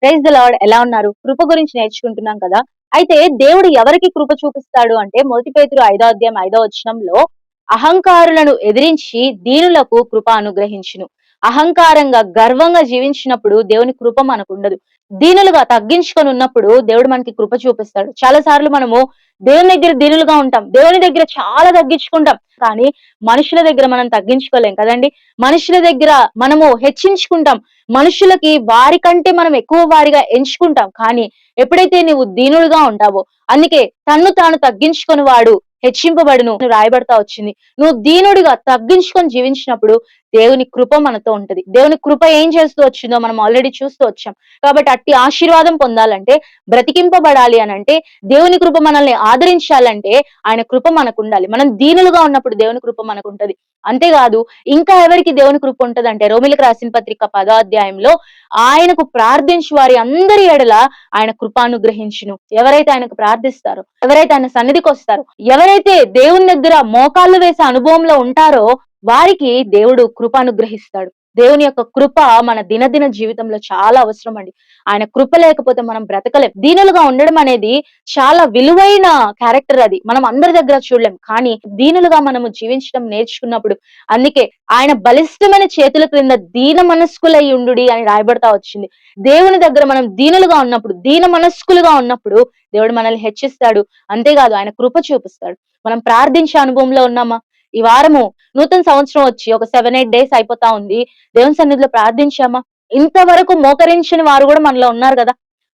Praise the lord. ఎలా ఉన్నారు? కృప గురించి నేర్చుకుంటున్నాం కదా! అయితే దేవుడు ఎవరికి కృప చూపిస్తాడు అంటే, మొదటి పేతురు 5వ అధ్యాయం 5వ వచనంలో, అహంకారులను ఎదిరించి దీనులకు కృప అనుగ్రహించును. అహంకారంగా, గర్వంగా జీవించినప్పుడు దేవుని కృప మనకుండదు. దీనులుగా తగ్గించుకొని ఉన్నప్పుడు దేవుడు మనకి కృప చూపిస్తాడు. చాలా సార్లు మనము దేవుని దగ్గర దీనులుగా ఉంటాం. దేవుని దగ్గర చాలా తగ్గించుకుంటాం. కానీ మనుషుల దగ్గర మనం తగ్గించుకోలేం కదండీ! మనుషుల దగ్గర మనము హెచ్చించుకుంటాం. మనుషులకి వారి కంటే మనం ఎక్కువ వారిగా ఎంచుకుంటాం. కానీ ఎప్పుడైతే నువ్వు దీనుడుగా ఉంటావో, అందుకే తన్ను తాను తగ్గించుకొని వాడు హెచ్చింపబడును అని రాయబడతా వచ్చింది. నువ్వు దీనుడిగా తగ్గించుకొని జీవించినప్పుడు దేవుని కృప మనతో ఉంటది. దేవుని కృప ఏం చేస్తూ వచ్చిందో మనం ఆల్రెడీ చూస్తూ వచ్చాం. కాబట్టి అట్టి ఆశీర్వాదం పొందాలంటే, బ్రతికింపబడాలి అనంటే, దేవుని కృప మనల్ని ఆదరించాలంటే ఆయన కృప మనకుండాలి. మనం దీనులుగా ఉన్నప్పుడు దేవుని కృప మనకుంటది. అంతేకాదు, ఇంకా ఎవరికి దేవుని కృప ఉంటదంటే, రోమీయులకు రాసిన పత్రిక 10వ అధ్యాయంలో, ఆయనకు ప్రార్థించు వారి అందరి ఎడల ఆయన కృప అనుగ్రహించును. ఎవరైతే ఆయనకు ప్రార్థిస్తారో, ఎవరైతే ఆయన సన్నిధికొస్తారో, ఎవరైతే దేవుని దగ్గర మోకాళ్ళు వేసే అనుభవంలో ఉంటారో వారికి దేవుడు కృప అనుగ్రహిస్తాడు. దేవుని యొక్క కృప మన దినదిన జీవితంలో చాలా అవసరం అండి. ఆయన కృప లేకపోతే మనం బ్రతకలేం. దీనులుగా ఉండడం అనేది చాలా విలువైన క్యారెక్టర్ అది. మనం అందరి దగ్గర చూడలేం. కానీ దీనులుగా మనము జీవించడం నేర్చుకున్నప్పుడు, అందుకే ఆయన బలిష్టమైన చేతుల క్రింద దీన మనస్కులై ఉండుడి అని రాయబడతా వచ్చింది. దేవుని దగ్గర మనం దీనులుగా ఉన్నప్పుడు, దీన మనస్కులుగా ఉన్నప్పుడు దేవుడు మనల్ని హెచ్చిస్తాడు. అంతేకాదు ఆయన కృప చూపిస్తాడు. మనం ప్రార్థించే అనుభవంలో ఉన్నామా? ఈ వారము నూతన సంవత్సరం వచ్చి ఒక 7, 8 డేస్ అయిపోతా ఉంది. దేవుని సన్నిధిలో ప్రార్థించామా? ఇంతవరకు మోకరించని వారు కూడా మనలో ఉన్నారు గదా!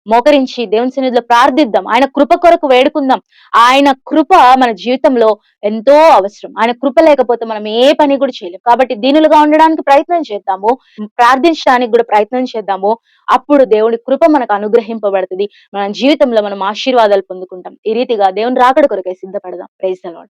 మోకరించి దేవుని సన్నిధిలో ప్రార్థిద్దాం. ఆయన కృప కొరకు వేడుకుందాం. ఆయన కృప మన జీవితంలో ఎంతో అవసరం. ఆయన కృప లేకపోతే మనం ఏ పని కూడా చేయలేం. కాబట్టి దీనులుగా ఉండడానికి ప్రయత్నం చేద్దాము. ప్రార్థించడానికి కూడా ప్రయత్నం చేద్దాము. అప్పుడు దేవుడి కృప మనకు అనుగ్రహింపబడతది. మన జీవితంలో మనం ఆశీర్వాదాలు పొందుకుంటాం. ఈ రీతిగా దేవుని రాకడ కొరకై సిద్ధపడదాం. Praise the lord.